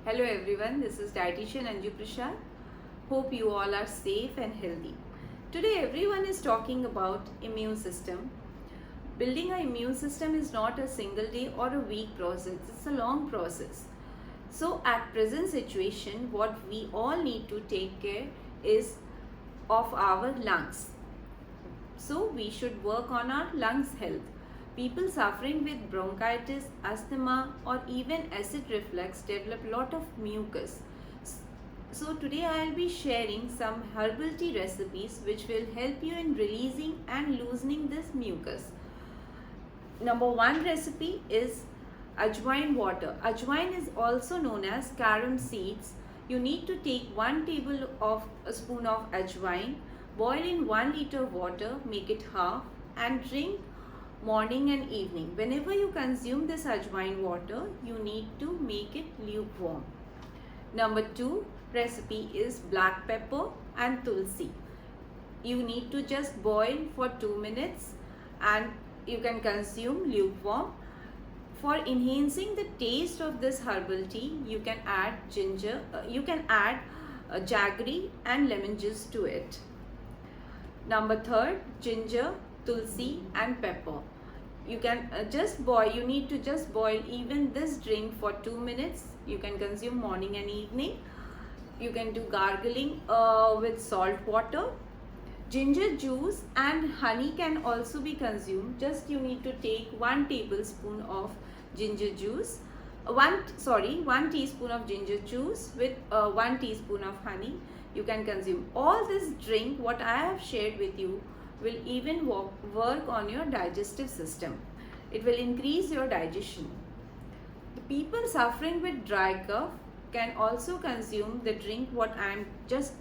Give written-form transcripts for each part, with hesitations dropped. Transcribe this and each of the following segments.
Hello everyone, this is dietitian ANJU PRASAD. Hope you all are safe and healthy. Today everyone is talking about immune system. Building an immune system is not a single day or a week process, it's a long process. So at present situation, what we all need to take care is of our lungs. So we should work on our lungs health. People suffering with bronchitis, asthma or even acid reflux develop lot of mucus. So today I will be sharing some herbal tea recipes which will help you in releasing and loosening this mucus. Number one recipe is ajwain water. Ajwain is also known as carom seeds. You need to take 1 tablespoon of ajwain, boil in 1 liter water, make it half and drink morning and evening. Whenever you consume this ajwain water, you need to make it lukewarm. Number 2 recipe is black pepper and tulsi. You need to just boil for 2 minutes and you can consume lukewarm. For enhancing the taste of this herbal tea, you can add jaggery and lemon juice to it. Number 3, ginger, tulsi and pepper. You can you need to just boil even this drink for 2 minutes. You can consume morning and evening. You can do gargling with salt water. Ginger juice and honey can also be consumed. Just you need to take 1 tablespoon of ginger juice, 1 teaspoon of ginger juice with 1 teaspoon of honey. You can consume all this drink. What I have shared with you will even work on your digestive system. It will increase your digestion. The people suffering with dry cough can also consume the drink what I am just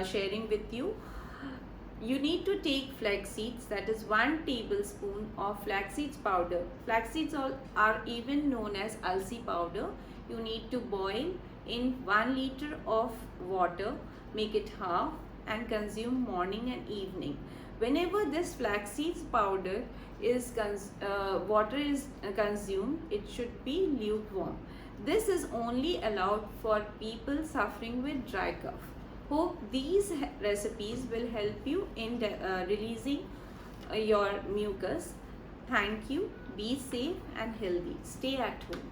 sharing with you. You need to take flax seeds, that is 1 tablespoon of flax seeds powder. Flax seeds are even known as alsi powder. You need to boil in 1 liter of water, make it half and consume morning and evening. Whenever this flax seeds powder is water is consumed, it should be lukewarm. This is only allowed for people suffering with dry cough. Hope these recipes will help you in releasing your mucus. Thank you. Be safe and healthy. Stay at home.